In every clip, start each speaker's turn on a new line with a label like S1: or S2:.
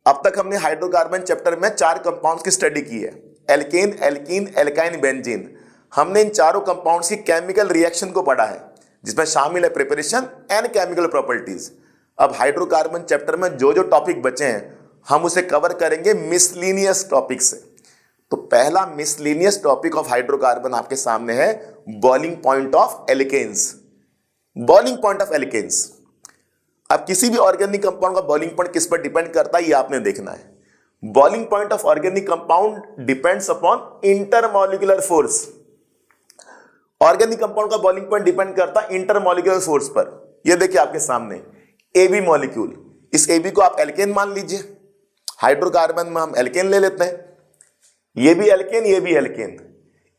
S1: अब तक हमने हाइड्रोकार्बन चैप्टर में 4 कंपाउंड्स की स्टडी की है, एल्केन, एल्कीन, एल्काइन, बेंजीन। हमने इन चारों कंपाउंड्स की केमिकल रिएक्शन को पढ़ा है, जिसमें शामिल है प्रिपरेशन एंड केमिकल प्रॉपर्टीज। अब हाइड्रोकार्बन चैप्टर में जो जो टॉपिक बचे हैं हम उसे कवर करेंगे मिसलिनियस टॉपिक से। तो पहला मिसलिनियस टॉपिक ऑफ हाइड्रोकार्बन आपके सामने है boiling point of alkanes. Boiling point of alkanes. अब किसी भी ऑर्गेनिक कंपाउंड का बॉइलिंग पॉइंट किस पर डिपेंड करता है ये आपने देखना है। Boiling point of organic compound depends upon intermolecular force. Organic compound का बॉइलिंग पॉइंट डिपेंड करता है इंटरमॉलिक्यूलर फोर्स पर। ये देखिए आपके सामने एबी मॉलिक्यूल, इस एबी को आप एल्केन मान लीजिए, हाइड्रोकार्बन में हम एल्केन ले लेते हैं, ये भी एल्केन, ये भी एल्केन।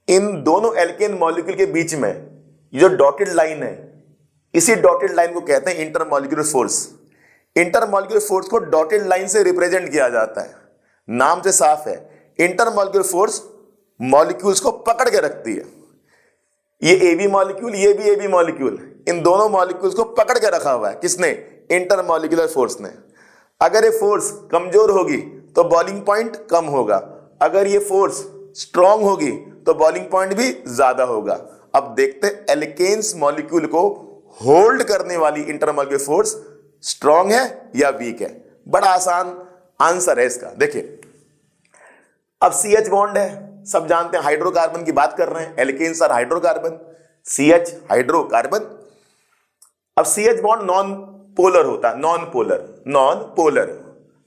S1: इन दोनों एल्केन मॉलिक्यूल के बीच में ये जो डॉटेड लाइन है, इसी डॉटेड लाइन को कहते हैं इंटरमॉलिक्यूलर फोर्स। इंटरमॉलिक्यूलर फोर्स को डॉटेड लाइन से रिप्रेजेंट किया जाता है, नाम से साफ है। इंटरमॉलिक्यूलर फोर्स मॉलिक्यूल्स को पकड़ के रखती है। ये एबी मॉलिक्यूल, ये भी एबी मॉलिक्यूल, इन दोनों मॉलिक्यूल्स को पकड़ के रखा हुआ है किसने? इंटरमॉलिक्यूलर फोर्स ने। अगर ये फोर्स कमजोर होगी तो बॉइलिंग पॉइंट कम होगा, अगर ये फोर्स स्ट्रांग होगी तो बॉइलिंग पॉइंट भी ज्यादा होगा। अब देखते हैं एल्केन्स मॉलिक्यूल को होल्ड करने वाली इंटरमॉलिक्यूलर फोर्स स्ट्रांग है या वीक है। बड़ा आसान आंसर है इसका। देखिए अब CH बॉन्ड है, सब जानते हैं, हाइड्रोकार्बन की बात कर रहे हैं, alkanes are hydrocarbon, CH hydrocarbon. अब CH बॉन्ड नॉन पोलर होता है, नॉन पोलर।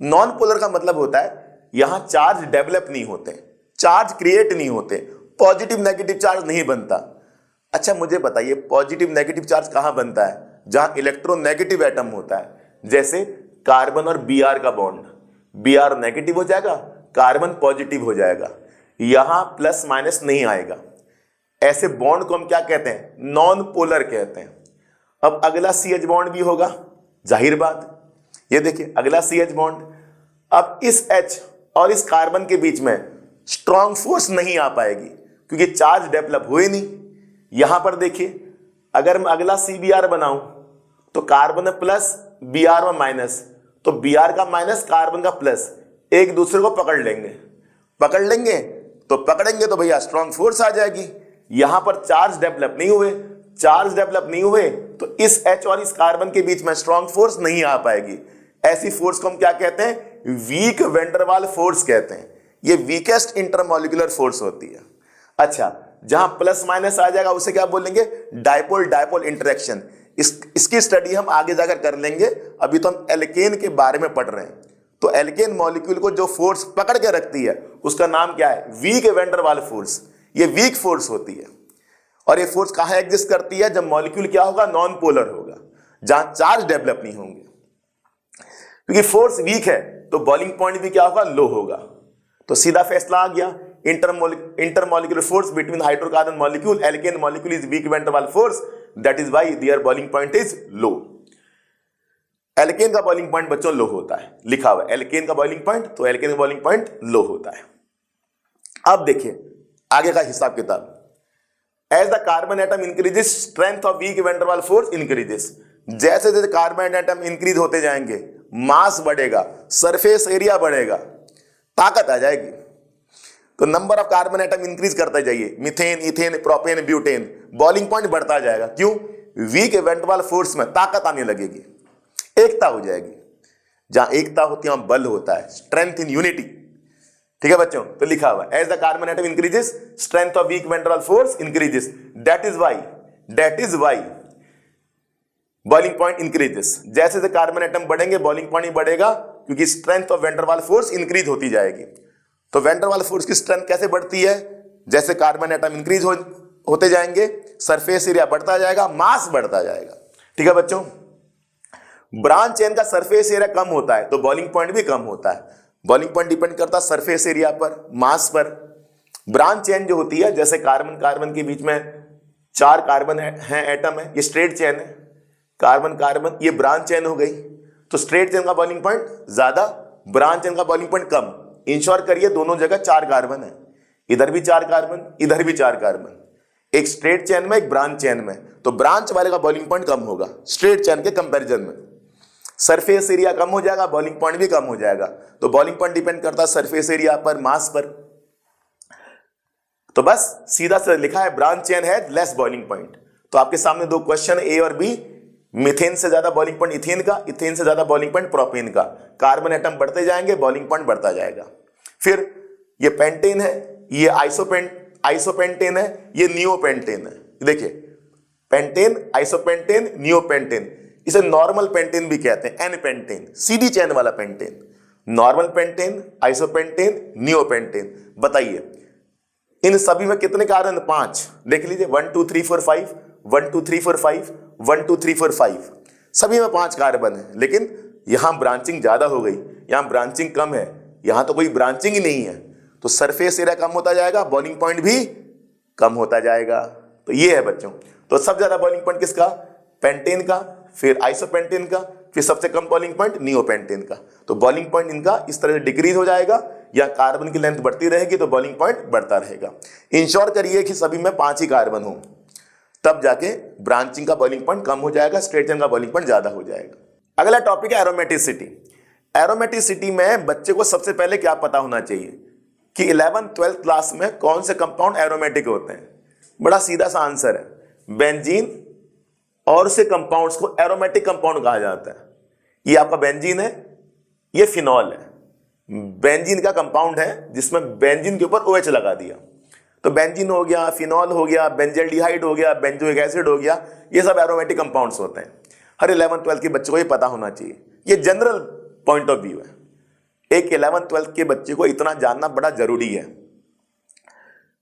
S1: नॉन पोलर का मतलब होता है यहां चार्ज डेवलप नहीं होते, चार्ज क्रिएट नहीं होते, पॉजिटिव नेगेटिव चार्ज नहीं बनता। अच्छा मुझे बताइए पॉजिटिव नेगेटिव चार्ज कहां बनता है? जहां इलेक्ट्रोनेगेटिव एटम होता है, जैसे कार्बन और Br का बॉन्ड, Br नेगेटिव हो जाएगा, कार्बन पॉजिटिव हो जाएगा, यहां प्लस माइनस नहीं आएगा। ऐसे बॉन्ड को हम क्या कहते हैं? नॉन पोलर कहते हैं। अब अगला CH बॉन्ड भी होगा, जाहिर बात। ये देखिए अगला CH बॉन्ड। अब इस H और इस कार्बन के बीच में स्ट्रॉन्ग फोर्स नहीं आ पाएगी क्योंकि चार्ज डेवलप हुए नहीं। यहां पर देखिए अगर मैं अगला CBr बनाऊं तो कार्बन में प्लस, Br में माइनस, तो Br का माइनस, कार्बन का प्लस एक दूसरे को पकड़ेंगे तो भैया स्ट्रॉन्ग फोर्स आ जाएगी। यहां पर चार्ज डेवलप नहीं हुए तो इस H और इस कार्बन के बीच में स्ट्रॉन्ग फोर्स नहीं आ पाएगी। ऐसी फोर्स को हम क्या कहते हैं? वीक वेंडरवाल फोर्स कहते हैं। ये वीकेस्ट इंटरमॉलिक्यूलर फोर्स होती है। अच्छा जहां प्लस माइनस आ जाएगा उसे क्या बोलेंगे? Dipole interaction. इसकी स्टडी हम आगे जाकर कर लेंगे, अभी तो हम एल्केन के बारे में पढ़ रहे हैं। तो एल्केन मॉलिक्यूल को जो फोर्स पकड़ के रखती है उसका नाम क्या है? Weak van der Waal force. ये वीक फोर्स होती है। और ये फोर्स कहां एग्जिस्ट करती है? जब मॉलिक्यूल क्या होगा? नॉन पोलर होगा, जहां चार्ज डेवलप नहीं होंगे। क्योंकि फोर्स वीक है तो बॉइलिंग पॉइंट भी क्या होगा? लो होगा। तो सीधा फैसला आ गया, intermolecular force between hydrocarbon molecule, alkane molecule is weak van der Waal force, that is why their boiling point is low. Alkane का बॉइलिंग पॉइंट बच्चों लो होता है, लिखा हुआ है एल्केन का बॉइलिंग पॉइंट, तो एल्केन का बॉइलिंग पॉइंट लो होता है। अब देखिए आगे का हिसाब किताब। As the carbon atom increases strength of weak van der Waal force increases. जैसे जैसे कार्बन एटम इंक्रीज होते जाएंगे, मास बढ़ेगा, सरफेस एरिया बढ़ेगा, ताकत आ जाएगी। तो number of carbon atom increase करता जाइए, methane, ethane, propane, butane, boiling point बढ़ता जाएगा। क्यों? वीक वेन वाल फोर्स में ताकत आने लगेगी, एकता हो जाएगी। जहां एकता होती है वहां बल होता है, स्ट्रेंथ इन यूनिटी। ठीक है बच्चों, तो लिखा हुआ as the carbon atom increases strength of weak van der Waal force increases, that is why boiling point increases. जैसे जैसे कार्बन एटम बढ़ेंगे बॉइलिंग पॉइंट भी बढ़ेगा, क्योंकि strength of when der Waal force increase होती जाएगी। तो वेन डर वाल फोर्स की स्ट्रेंथ कैसे बढ़ती है? जैसे कार्बन एटम इंक्रीज होते जाएंगे, सरफेस एरिया बढ़ता जाएगा, मास बढ़ता जाएगा। ठीक है बच्चों, ब्रांच चेन का सरफेस एरिया कम होता है तो बॉइलिंग पॉइंट भी कम होता है। बॉइलिंग पॉइंट डिपेंड करता है सरफेस एरिया पर, मास पर। ब्रांच चेन जो होती है, जैसे कार्बन कार्बन के बीच में 4 कार्बन है एटम है, ये स्ट्रेट चेन है, कार्बन कार्बन, ये ब्रांच चेन हो गई। तो स्ट्रेट चेन का बॉइलिंग पॉइंट ज्यादा, ब्रांच चेन का बॉइलिंग पॉइंट कम। इंश्योर करिए दोनों जगह 4 कार्बन है, इधर भी 4 कार्बन, इधर भी 4 कार्बन, एक स्ट्रेट चेन में, एक ब्रांच चेन में। तो ब्रांच वाले का बॉइलिंग पॉइंट कम होगा स्ट्रेट चेन के कंपैरिजन में। सरफेस एरिया कम हो जाएगा, बॉइलिंग पॉइंट भी कम हो जाएगा। तो बॉइलिंग पॉइंट डिपेंड करता है सरफेस एरिया पर, मास पर। तो बस सीधा से लिखा है ब्रांच चेन है लेस बॉइलिंग पॉइंट। तो आपके सामने दो क्वेश्चन ए और बी, मीथेन से ज्यादा बॉइलिंग पॉइंट इथेन का, इथेन से ज्यादा बॉइलिंग पॉइंट प्रोपेन का। कार्बन एटम बढ़ते जाएंगे, बॉइलिंग पॉइंट बढ़ता जाएगा। फिर ये पेंटेन है, ये आइसोपेंटेन है, ये नियोपेंटेन है। देखिए पेंटेन, आइसोपेंटेन, नियोपेंटेन, इसे नॉर्मल पेंटेन भी कहते हैं, एन पेंटेन, सीडी चैन वाला pentane. Normal pentane, isopentane, neopentane. बताइए इन सभी में कितने कार्बन? 5। देख लीजिए 1 2 3 4 5, 1 2 3 4 5, 1 2 3 4 5, सभी में 5 कार्बन है। लेकिन यहां ब्रांचिंग ज्यादा हो गई, यहां ब्रांचिंग कम है, यहां तो कोई ब्रांचिंग ही नहीं है। तो सरफेस एरिया कम होता जाएगा, बॉइलिंग पॉइंट भी कम होता जाएगा। तो ये है बच्चों। तो सबसे ज्यादा बॉइलिंग पॉइंट किसका? पेंटेन का, फिर आइसोपेंटेन का, फिर सबसे कम बॉइलिंग पॉइंट नियोपेंटेन का। तो बॉइलिंग पॉइंट इनका इस तरह से डिक्रीज हो जाएगा, या कार्बन की लेंथ बढ़ती रहेगी तो बॉइलिंग पॉइंट बढ़ता रहेगा। इंश्योर करिए कि सभी में 5 ही कार्बन हो, तब जाके ब्रांचिंग का बॉइलिंग पॉइंट कम हो जाएगा, स्ट्रेट चेन का बॉइलिंग पॉइंट ज्यादा हो जाएगा। अगला टॉपिक है एरोमेटिसिटी। एरोमेटिसिटी में बच्चे को सबसे पहले क्या पता होना चाहिए कि 11th 12th क्लास में कौन से कंपाउंड एरोमेटिक होते हैं। बड़ा सीधा सा आंसर है, बेंजीन और से कंपाउंड्स को एरोमेटिक कंपाउंड कहा जाता है। ये आपका बेंजीन है, ये फिनॉल है। बेंजीन का कंपाउंड है जिसमें बेंजीन के ऊपर OH लगा दिया, तो बेंजीन हो गया, फिनॉल हो गया, बेंजल्डिहाइड हो गया, बेंजोइक एसिड हो गया, ये सब एरोमेटिक कंपाउंड्स होते हैं। हर 11th 12th के बच्चों को ये पता होना चाहिए, ये जनरल पॉइंट ऑफ व्यू है। एक 11th 12th के बच्चे को इतना जानना बड़ा जरूरी है।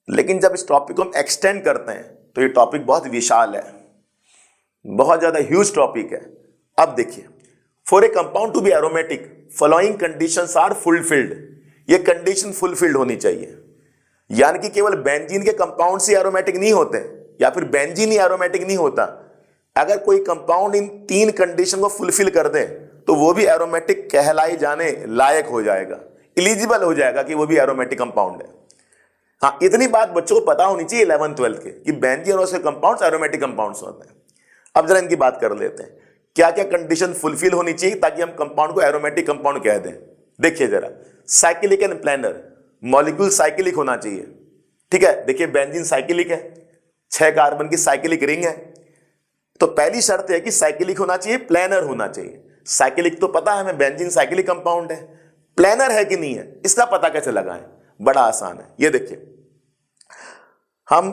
S1: लेकिन जब इस टॉपिक को हम एक्सटेंड करते हैं तो ये टॉपिक बहुत विशाल है, बहुत ज्यादा ह्यूज टॉपिक है। अब देखिए, for a compound to be aromatic following conditions are fulfilled. ये कंडीशन फुलफिल्ड होनी चाहिए, यानी कि केवल बेंजीन के कंपाउंड से एरोमेटिक नहीं होते, या फिर बेंजीन ही एरोमेटिक नहीं होता। अगर कोई कंपाउंड इन 3 कंडीशन को फुलफिल कर दे तो वो भी एरोमेटिक कहलाए जाने लायक हो जाएगा, एलिजिबल हो जाएगा कि वो भी एरोमेटिक कंपाउंड है। हाँ, इतनी बात बच्चों को पता होनी चाहिए 11th 12th के कि बेंजीन और उसके कंपाउंड्स एरोमेटिक कंपाउंड्स होते हैं। अब जरा इनकी बात कर लेते हैं, क्या क्या कंडीशन फुलफिल होनी चाहिए ताकि हम कंपाउंड को एरोमेटिक कंपाउंड कह दें। देखिए जरा, cyclic and planar, molecule cyclic होना चाहिए। ठीक है, देखिए बेंजीन साइक्लिक है, 6 कार्बन की साइक्लिक रिंग है। तो पहली शर्त है कि साइक्लिक होना चाहिए, प्लेनर होना चाहिए। साइक्लिक तो पता है हमें, बेंजीन साइक्लिक कंपाउंड है। प्लेनर है कि नहीं है, इसका पता कैसे लगाएं? बड़ा आसान है। ये देखिए, हम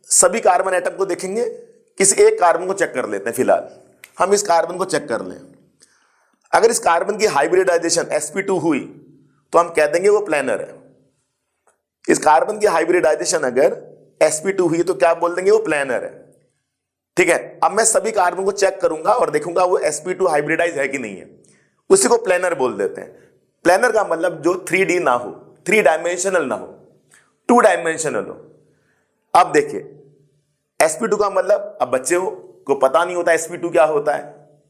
S1: सभी कार्बन एटम को देखेंगे, किसी एक कार्बन को चेक कर लेते हैं। फिलहाल हम इस कार्बन को चेक कर लें। अगर इस कार्बन की हाइब्रिडाइजेशन sp2 हुई तो हम कह देंगे वो प्लेनर है। इस कार्बन की हाइब्रिडाइजेशन अगर sp2 हुई तो क्या बोल देंगे? वो प्लेनर है। ठीक है, अब मैं सभी कार्बन को चेक करूंगा और देखूंगा वो sp2 हाइब्रिडाइज है कि नहीं है, उसी को प्लेनर बोल देते हैं। प्लेनर का मतलब जो 3D ना हो, 3 डायमेंशनल ना हो, 2 डायमेंशनल हो। अब देखिए sp2 का मतलब, अब बच्चे को पता नहीं होता sp2 क्या होता है,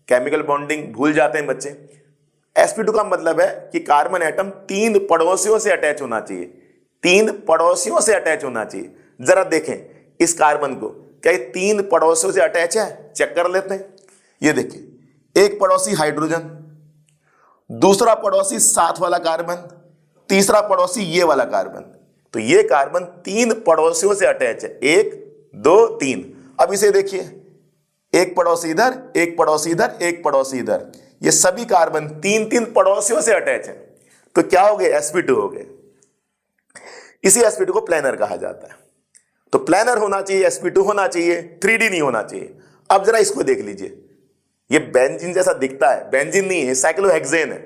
S1: केमिकल बॉन्डिंग भूल जाते हैं बच्चे। sp2 का मतलब है कि कार्बन एटम 3 पड़ोसियों से अटैच होना चाहिए, 3 पड़ोसियों से अटैच होना चाहिए। जरा देखें इस कार्बन को, क्या ये 3 पड़ोसियों से अटैच है? चेक कर लेते हैं। ये देखिए, एक पड़ोसी हाइड्रोजन, दूसरा पड़ोसी साथ वाला कार्बन, तीसरा पड़ोसी ये वाला कार्बन। तो ये कार्बन 3 पड़ोसियों से अटैच है, 1 2 3। अब इसे देखिए, एक पड़ोसी इधर, एक पड़ोसी इधर, एक पड़ोसी इधर, ये सभी कार्बन 3 पड़ोसियों से अटैच है। तो क्या हो गए? sp2 हो गए। इसी sp2 को प्लेनर कहा जाता है। तो प्लेनर होना चाहिए, sp2 होना चाहिए, 3D नहीं होना चाहिए। अब जरा इसको देख लीजिए, ये बेंजीन जैसा दिखता है, बेंजीन नहीं है, साइक्लोहेक्सेन है।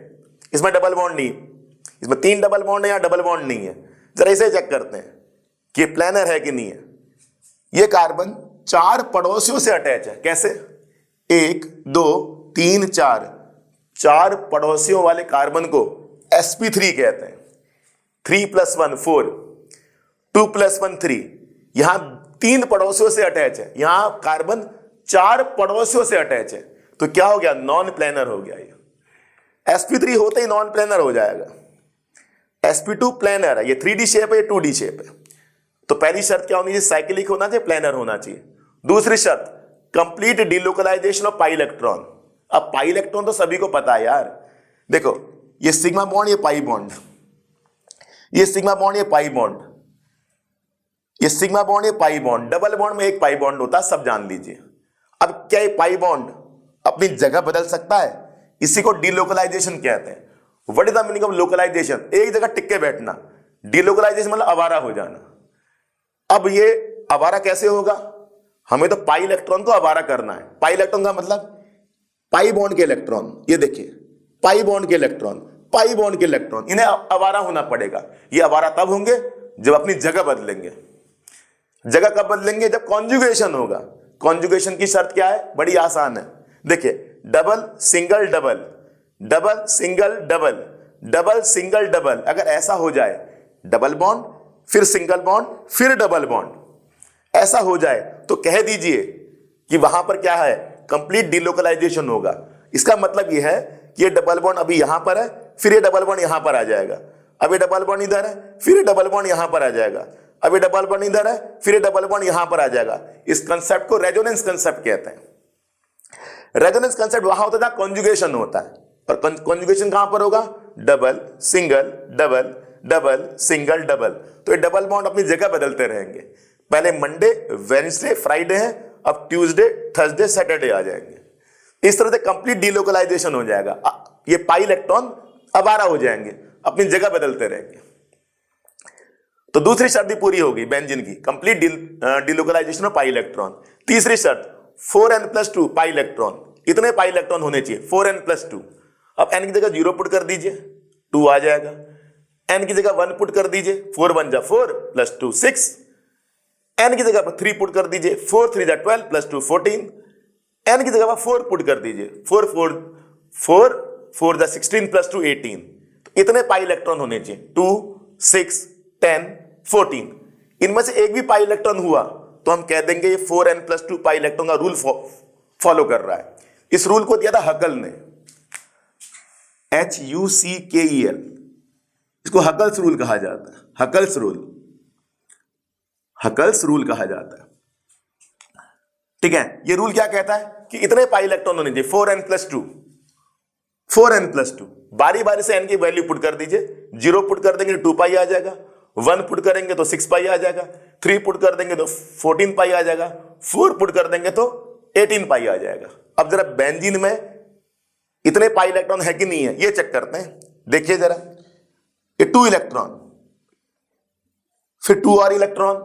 S1: इसमें डबल बॉन्ड नहीं, इसमें 3 डबल बॉन्ड है या डबल बॉन्ड नहीं है। जरा इसे चेक करते हैं कि प्लेनर है कि नहीं है। ये कार्बन 4 पड़ोसियों से अटैच है। कैसे? 1 2 3 4, 4 पड़ोसियों वाले कार्बन को sp3 कहते हैं। 3 + 1 4, 2 + 1 3। यहां 3 पड़ोसियों से अटैच है, यहां कार्बन 4 पड़ोसियों से अटैच है। तो क्या हो गया? नॉन प्लेनर हो गया। ये sp3 होते ही नॉन प्लेनर हो जाएगा। sp2 प्लेनर है, ये 3D शेप है, ये 2D शेप है। तो पहली शर्त क्या होनी चाहिए? साइक्लिक होना चाहिए, प्लेनर होना चाहिए। दूसरी शर्त, complete delocalisation of pi electron. अब पाई इलेक्ट्रॉन तो सभी को पता है यार, देखो ये सिग्मा बॉन्ड, ये पाई बॉन्ड, ये सिग्मा बॉन्ड, ये पाई बॉन्ड, ये सिग्मा बॉन्ड, ये पाई बॉन्ड, डबल बॉन्ड में एक पाई बॉन्ड होता है, सब जान लीजिए। अब क्या ये पाई बॉन्ड अपनी जगह बदल सकता है? इसी को डीलोकलाइजेशन कहते हैं। What is the meaning of localization? एक जगह टिक के बैठना। डीलोकलाइजेशन मतलब आवारा हो जाना। अब ये आवारा कैसे होगा? हमें तो पाई इलेक्ट्रॉन को आवारा करना है। पाई इलेक्ट्रॉन का मतलब पाई बॉन्ड के इलेक्ट्रॉन, ये देखिए पाई बॉन्ड के इलेक्ट्रॉन, पाई बॉन्ड के इलेक्ट्रॉन, इन्हें आवारा होना पड़ेगा। ये आवारा तब होंगे जब अपनी जगह बदलेंगे। जगह कब बदलेंगे? जब कॉन्जुगेशन होगा। कॉन्जुगेशन की शर्त क्या है? बड़ी आसान है, देखिए double single double, double single double, double single double. अगर ऐसा हो जाए, डबल बॉन्ड फिर सिंगल बॉन्ड फिर डबल बॉन्ड, ऐसा हो जाए तो कह दीजिए कि वहां पर क्या है? कंप्लीट डीलोकलाइजेशन होगा। इसका मतलब यह है कि ये डबल बॉन्ड अभी यहां पर है, फिर ये डबल बॉन्ड यहां पर आ जाएगा। अब ये डबल बॉन्ड इधर है, फिर ये डबल बॉन्ड यहां पर आ जाएगा। अब ये डबल बॉन्ड इधर है, फिर ये डबल बॉन्ड यहां पर आ जाएगा। इस कंसेप्ट को रेजोनेंस कंसेप्ट कहते हैं। रेजोनेंस कंसेप्ट वहां होता है जहां कॉन्जुगेशन होता है, और कॉन्जुगेशन कहां पर होगा? Double single double, double single double. तो ये डबल बॉन्ड अपनी जगह बदलते रहेंगे। पहले मंडे, वेडनेसडे, फ्राइडे है, अब ट्यूसडे, थर्सडे, सैटरडे आ जाएंगे। इस तरह से कंप्लीट डीलोकलाइजेशन हो जाएगा। ये पाई इलेक्ट्रॉन आवारा हो जाएंगे, अपनी जगह बदलते रहेंगे। तो दूसरी शर्त भी पूरी होगी बेंजीन की, complete delocalization of pi electron. तीसरी शर्त 4n+2 पाई इलेक्ट्रॉन, इतने पाई इलेक्ट्रॉन होने चाहिए 4n+2। अब n की जगह 0 पुट कर दीजिए, 2 आ जाएगा। n की जगह 1 पुट कर दीजिए, 4 1 जा 4 + 2 6। n की जगह पर 3 पुट कर दीजिए, 4 3 जा 12 + 2 14। n की जगह पर 4 पुट कर दीजिए, 4 4 जा 16 + 2 18। तो इतने पाई इलेक्ट्रॉन होने चाहिए, 2 6 10 14। इनमें से एक भी पाई इलेक्ट्रॉन हुआ तो हम कह देंगे ये 4n+2 पाई इलेक्ट्रॉन का रूल फॉलो कर रहा है। इस रूल को दिया था हकल ने, HUCKEL। इसको हकल्स रूल कहा जाता है, हकल्स रूल, हकल्स रूल कहा जाता है। ठीक है, ये रूल क्या कहता है कि इतने पाई इलेक्ट्रॉन होने चाहिए 4n+2, 4n+2। बारी बारी से n की वैल्यू पुट कर दीजिए, 0 पुट कर देंगे 2 पाई आ जाएगा, 1 पुट करेंगे तो 6 पाई आ जाएगा, 3 पुट कर देंगे तो 14 पाई आ जाएगा, 4 पुट कर देंगे तो 18 पाई आ जाएगा। अब जरा बेंजीन में इतने पाई इलेक्ट्रॉन है कि नहीं है ये चेक करते हैं। देखिए जरा, ये 2 इलेक्ट्रॉन, फिर 2 और इलेक्ट्रॉन,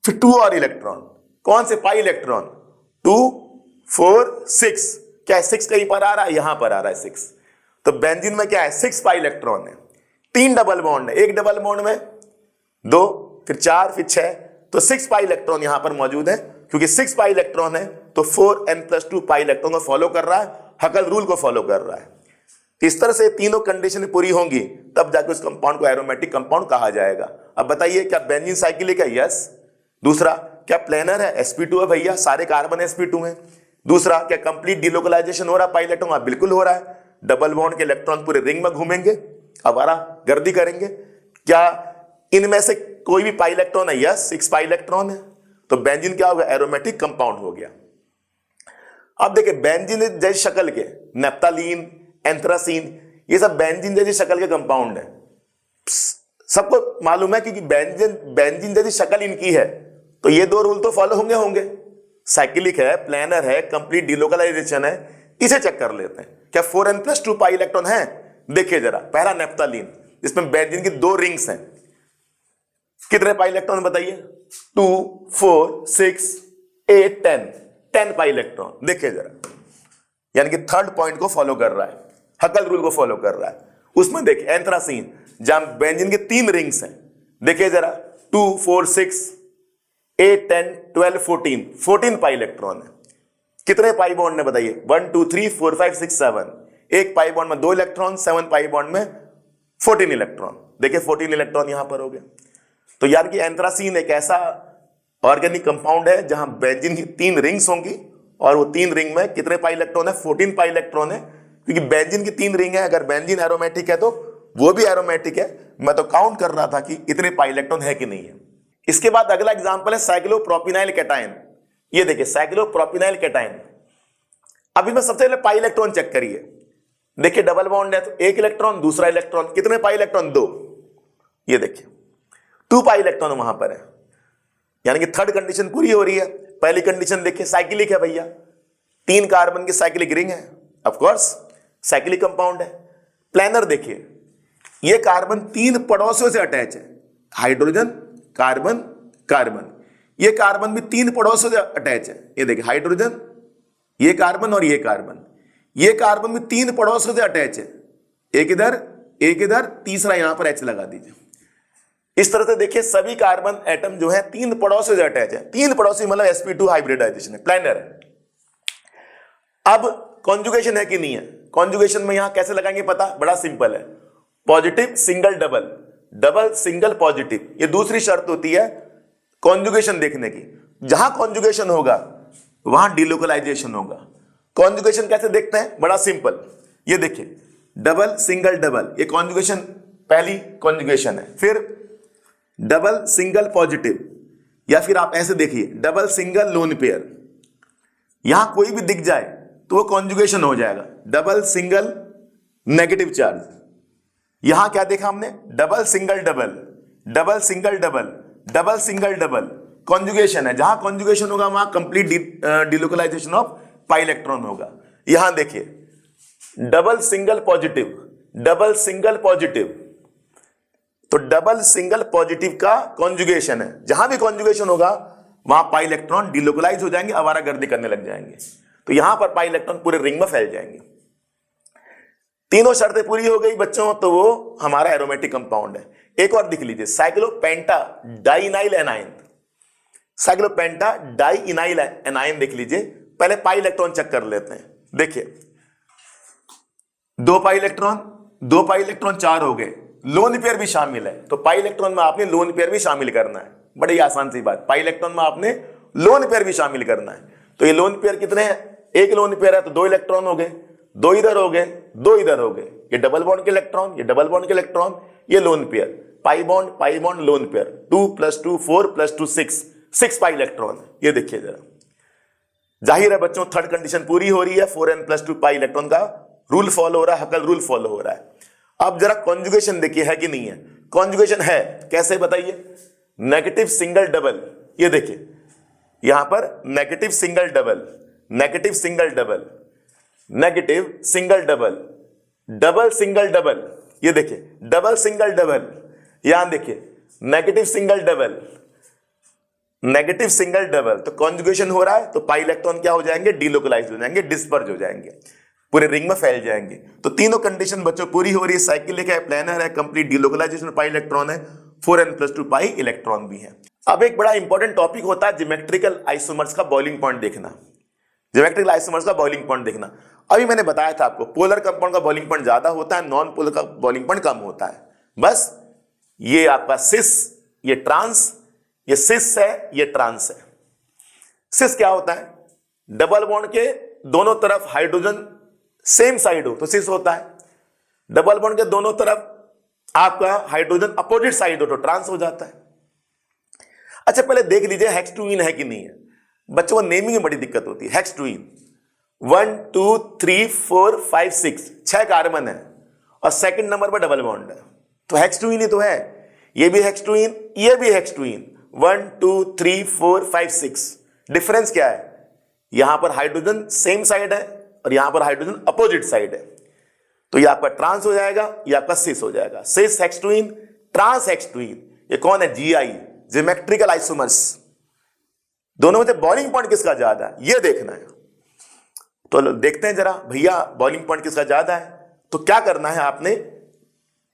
S1: फिर 2 और इलेक्ट्रॉन। कौन से पाई इलेक्ट्रॉन? 2 4 6। क्या है 6 कहीं पर आ रहा है? यहां पर आ रहा है 6। तो बेंजीन में क्या है? 6 पाई इलेक्ट्रॉन है, 3 डबल बॉन्ड है, एक डबल बॉन्ड में 2, फिर 4, फिर 6। तो 6 पाई इलेक्ट्रॉन यहां पर मौजूद है। क्योंकि 6 पाई इलेक्ट्रॉन है तो 4n+2 पाई इलेक्ट्रॉन को फॉलो कर रहा है, हकल रूल को फॉलो कर रहा है। इस तरह से तीनों कंडीशन पूरी होंगी तब जाकर उस कंपाउंड को एरोमेटिक कंपाउंड कहा जाएगा। अब बताइए क्या बेंजीन साइक्लिक है? यस। दूसरा, क्या प्लेनर है? sp2 है भैया, सारे कार्बन sp2 में। दूसरा, क्या कंप्लीट डीलोकलाइजेशन हो रहा है पाई इलेक्ट्रॉन? बिल्कुल हो रहा है। डबल बॉन्ड के इलेक्ट्रॉन पूरे रिंग में घूमेंगे, आवारा गर्दी करेंगे। क्या इनमें से कोई भी पाई इलेक्ट्रॉन है? यस, 6 पाई इलेक्ट्रॉन है। तो बेंजीन क्या हो गया? एरोमेटिक कंपाउंड हो गया। अब देखिए बेंजीन जैसी शक्ल के नेप्थालीन, एंथ्रासीन, ये सब बेंजीन जैसी शक्ल के कंपाउंड है। सबको मालूम है क्योंकि बेंजीन जैसी शक्ल इनकी है तो ये 2 रूल तो फॉलो होंगे। साइक्लिक है, प्लेनर है, कंप्लीट डीलोकलाइजेशन है। इसे चेक कर लेते हैं, क्या 4n+2 पाई इलेक्ट्रॉन है? देखिए जरा, पहला नेप्थालीन, इसमें बेंजीन की 2 रिंग्स हैं। कितने पाई इलेक्ट्रॉन बताइए? 2 4 6 8 10 पाई इलेक्ट्रॉन। देखिए जरा, यानी कि थर्ड पॉइंट को फॉलो कर रहा है, हकल रूल को फॉलो कर रहा है। उसमें देखिए एंथ्रासीन, जहां बेंजीन के 3 रिंग्स हैं। देखिए जरा, 2 4 6 8 10 12 14 पाई इलेक्ट्रॉन है। कितने पाई बॉन्ड ने बताइए? 1 2 3 4 5 6 7। एक पाई बॉन्ड में 2 इलेक्ट्रॉन, 7 पाई बॉन्ड में 14 इलेक्ट्रॉन। देखिए 14 इलेक्ट्रॉन यहां पर हो गए। तो यार कि एंथ्रासीन एक ऐसा ऑर्गेनिक कंपाउंड है जहां बेंजीन की 3 रिंग्स होंगी और वो 3 रिंग में कितने पाई इलेक्ट्रॉन है? 14 पाई इलेक्ट्रॉन है। क्योंकि बेंजीन की 3 रिंग है, अगर बेंजीन एरोमेटिक है तो वो भी एरोमेटिक है। मैं तो काउंट कर रहा था कि इतने पाई इलेक्ट्रॉन है कि नहीं है। इसके बाद अगला एग्जांपल है साइक्लोप्रोपिनाइल कैटायन। ये देखिए साइक्लोप्रोपिनाइल कैटायन, अब इसमें सबसे पहले पाई इलेक्ट्रॉन चेक करिए। देखिए डबल बॉन्ड है तो एक इलेक्ट्रॉन, दूसरा इलेक्ट्रॉन, कितने पाई इलेक्ट्रॉन? 2। ये देखिए 2 पाई इलेक्ट्रॉन वहां पर है, यानी कि थर्ड कंडीशन पूरी हो रही है। पहली कंडीशन देखिए साइक्लिक है भैया, 3 कार्बन की साइक्लिक रिंग है, ऑफ कोर्स साइक्लिक कंपाउंड है। प्लानर देखिए, ये कार्बन 3 पड़ोसियों से अटैच है, हाइड्रोजन कार्बन कार्बन। ये कार्बन भी 3 पड़ोसियों से अटैच है, ये देखिए हाइड्रोजन, ये कार्बन और ये कार्बन। ये कार्बन भी 3 पड़ोसियों से अटैच है, एक इधर एक इधर, तीसरा यहां पर H लगा दीजिए। इस तरह से देखिए सभी कार्बन एटम जो है 3 पड़ोसियों से अटैच है। 3 पड़ोसी मतलब sp2 हाइब्रिडाइजेशन है, प्लानर है। अब कॉन्जुगेशन है कि नहीं है? कॉन्जुगेशन में यहां कैसे लगाएंगे पता? बड़ा सिंपल है, positive single double, double single positive, ये दूसरी शर्त होती है कॉन्जुगेशन देखने की। जहां कॉन्जुगेशन होगा वहां डिलोकलाइजेशन होगा। कॉन्जुगेशन कैसे देखते हैं? बड़ा सिंपल, ये देखिए डबल सिंगल डबल, ये कॉन्जुगेशन पहली कॉन्जुगेशन है। फिर डबल सिंगल पॉजिटिव, या फिर आप ऐसे देखिए डबल सिंगल लोन पेयर, यहां कोई भी दिख जाए तो वो कॉन्जुगेशन हो जाएगा। डबल सिंगल नेगेटिव चार्ज, यहां क्या देखा हमने? Double single double, double single double, double single double, conjugation है। जहां कॉन्जुगेशन होगा वहां complete delocalisation of pi electron होगा। यहां देखिए double single positive, double single positive, तो डबल सिंगल पॉजिटिव का कॉन्जुगेशन है। जहां भी कॉन्जुगेशन होगा वहां पाई इलेक्ट्रॉन डिलोकलाइज हो जाएंगे, आवारागर्दी करने लग जाएंगे। तो यहां पर पाई इलेक्ट्रॉन पूरे रिंग में फैल जाएंगे। तीनों शर्तें पूरी हो गई बच्चों, तो वो हमारा एरोमेटिक कंपाउंड है। एक और दिख लीजिए, साइक्लोपेंटा डाइइनाइल एनाइन, साइक्लोपेंटा डाइइनाइल एनाइन देख लीजिए। पहले पाई इलेक्ट्रॉन चेक कर लेते हैं। देखिए 2 पाई इलेक्ट्रॉन, 2 पाई इलेक्ट्रॉन 4 हो गए, लोन पेयर भी शामिल है, तो पाई इलेक्ट्रॉन में आपने लोन पेयर भी शामिल करना है। बड़ी आसान सी बात, पाई इलेक्ट्रॉन में आपने लोन पेयर भी शामिल करना है। तो ये लोन पेयर कितने हैं? एक लोन पेयर है तो 2 इलेक्ट्रॉन हो गए, 2 इधर हो गए, 2 इधर हो गए। ये डबल बॉन्ड के इलेक्ट्रॉन, ये डबल बॉन्ड के इलेक्ट्रॉन, ये lone pair, pi bond lone pair, 2 + 2 4 + 2 6 pi electron. ये देखिए जरा, जाहिर है बच्चों थर्ड कंडीशन पूरी हो रही है, 4n + 2 पाई इलेक्ट्रॉन का रूल फॉलो हो रहा है, हकल रूल फॉलो हो रहा है। अब जरा कॉन्जुगेशन देखिए है कि नहीं है? कॉन्जुगेशन है, कैसे बताइए? नेगेटिव सिंगल डबल, ये देखिए यहां पर negative single double, negative single double, negative single double, double single double, ये देखिए डबल सिंगल डबल, यहां देखिए negative single double, negative single double. तो कॉन्जुगेशन हो रहा है तो पाई इलेक्ट्रॉन क्या हो जाएंगे? डिलोकलाइज हो जाएंगे, डिस्पर्ज हो जाएंगे, पूरे रिंग में फैल जाएंगे। तो तीनों कंडीशन बच्चों पूरी हो रही है, साइक्लिक है, प्लानर है, कंप्लीट डिलोकलाइजेशन पाई इलेक्ट्रॉन है, 4n + 2 पाई इलेक्ट्रॉन भी है। अब एक बड़ा इंपॉर्टेंट टॉपिक होता है ज्योमेट्रिकल आइसोमर्स का बॉइलिंग पॉइंट देखना, ज्योमेट्रिकल आइसोमर्स का बॉइलिंग पॉइंट देखना। अभी मैंने बताया था आपको पोलर कंपाउंड का बॉइलिंग पॉइंट ज्यादा होता है, नॉन पोलर का बॉइलिंग पॉइंट कम होता है। बस ये आपका सिस, ये ट्रांस, ये सिस है, ये ट्रांस है। सिस क्या होता है? डबल बॉन्ड के दोनों तरफ हाइड्रोजन सेम साइड हो तो सिस होता है, डबल बॉन्ड के दोनों तरफ आपका हाइड्रोजन अपोजिट साइड हो तो ट्रांस हो जाता है। अच्छा पहले देख लीजिए हेक्सटूइन है कि नहीं है। बच्चों को नेमिंग में बड़ी दिक्कत होती है। हेक्सटूइन 1 2 3 4 5 6 कार्बन है और सेकंड नंबर पर डबल बॉन्ड है, तो हेक्सटूइन ही तो है। ये भी हेक्सटूइन, ये भी हेक्सटूइन, 1 2 3 4 5 6। डिफरेंस क्या है? यहां पर हाइड्रोजन सेम साइड है और यहां पर हाइड्रोजन अपोजिट साइड है, तो ये आपका ट्रांस हो जाएगा, ये आपका सिस हो जाएगा। सिस हेक्सटूइन, ट्रांस हेक्सटूइन। ये कौन है? GI, geometrical isomers. दोनों में से बॉइलिंग पॉइंट किसका ज्यादा है ये देखना है। तो देखते हैं जरा भैया बॉइलिंग पॉइंट किसका ज्यादा है। तो क्या करना है आपने?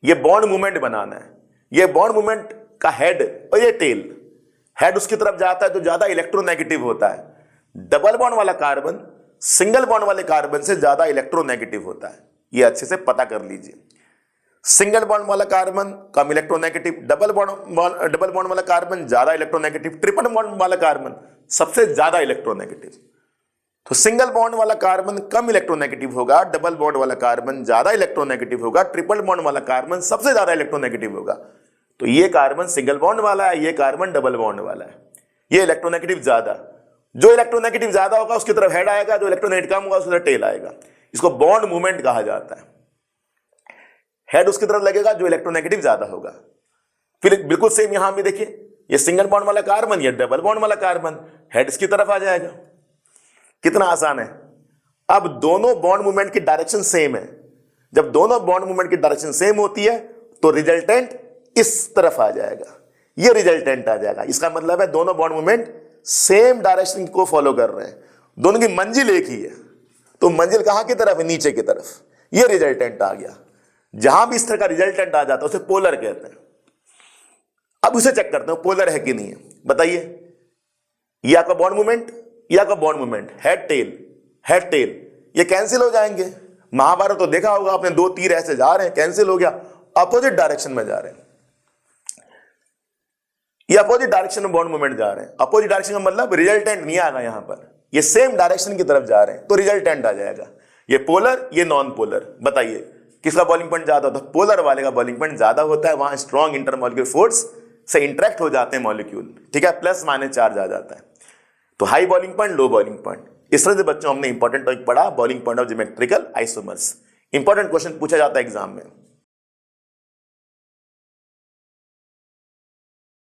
S1: ये बॉन्ड मूवमेंट बनाना है। ये बॉन्ड मूवमेंट का हेड और ये टेल, हेड उसकी तरफ जाता है तो ज्यादा इलेक्ट्रोनेगेटिव होता है। डबल बॉन्ड वाला कार्बन सिंगल बॉन्ड वाले कार्बन से ज्यादा इलेक्ट्रोनेगेटिव होता है, ये अच्छे से पता कर लीजिए। सिंगल बॉन्ड वाला कार्बन कम इलेक्ट्रोनेगेटिव, डबल बॉन्ड वाला कार्बन ज्यादा इलेक्ट्रोनेगेटिव, ट्रिपल बॉन्ड वाला कार्बन सबसे ज्यादा इलेक्ट्रोनेगेटिव। तो सिंगल बॉन्ड वाला कार्बन कम इलेक्ट्रोनेगेटिव होगा, डबल बॉन्ड वाला कार्बन ज्यादा इलेक्ट्रोनेगेटिव होगा, ट्रिपल बॉन्ड वाला कार्बन सबसे ज्यादा इलेक्ट्रोनेगेटिव होगा। तो ये कार्बन सिंगल बॉन्ड वाला है, ये कार्बन डबल बॉन्ड वाला है, ये इलेक्ट्रोनेगेटिव ज्यादा। जो इलेक्ट्रोनेगेटिव ज्यादा होगा उसकी तरफ हेड आएगा, जो इलेक्ट्रोनेगेटिव कम होगा उसकी तरफ टेल आएगा। इसको बॉन्ड मूवमेंट कहा जाता है। हेड उसकी तरफ लगेगा जो इलेक्ट्रोनेगेटिव ज्यादा होगा। फिर बिल्कुल सेम यहां भी देखिए, ये सिंगल बॉन्ड वाला कार्बन, ये डबल बॉन्ड वाला कार्बन, हेड इसकी तरफ आ जाएगा। कितना आसान है। अब दोनों बॉन्ड मूवमेंट की डायरेक्शन सेम है। जब दोनों बॉन्ड मूवमेंट की डायरेक्शन सेम होती है तो रिजल्टेंट इस तरफ आ जाएगा, ये रिजल्टेंट आ जाएगा। इसका मतलब है दोनों बॉन्ड मूवमेंट सेम डायरेक्शन को फॉलो कर रहे हैं, दोनों की मंजिल एक ही है। तो मंजिल कहां की तरफ है? नीचे की तरफ। ये रिजल्टेंट आ गया। जहां भी इस तरह का रिजल्टेंट आ जाता है उसे पोलर कहते हैं। अब उसे चेक करते हैं पोलर है कि नहीं है। बताइए, ये आपका बॉन्ड मूवमेंट, ये आपका बॉन्ड मूवमेंट, हेड टेल, ये कैंसिल हो जाएंगे। महाभारत तो देखा होगा आपने, दो तीर ऐसे जा रहे हैं, कैंसिल हो गया, अपोजिट डायरेक्शन में जा रहे हैं। ये अपोजिट डायरेक्शन में बॉन्ड मूवमेंट जा रहे हैं। अपोजिट डायरेक्शन का मतलब रिजल्टेंट नहीं आएगा यहां पर, ये सेम डायरेक्शन की तरफ जा रहे हैं तो रिजल्टेंट आ जाएगा। ये पोलर, ये नॉन पोलर। बताइए किसका बॉइलिंग पॉइंट ज्यादा होता है? पोलर वाले का बॉइलिंग पॉइंट ज्यादा होता है। वहां स्ट्रॉन्ग इंटरमॉलिक्यूलर फोर्स से इंटरेक्ट हो जाते हैं मॉलिक्यूल, ठीक है, प्लस माइनस चार्ज आ जाता है। तो high boiling point, low boiling point. इस तरह से बच्चों हमने इंपॉर्टेंट टॉपिक पढ़ा, boiling point of geometrical isomers. Important question पूछा जाता है एग्जाम में।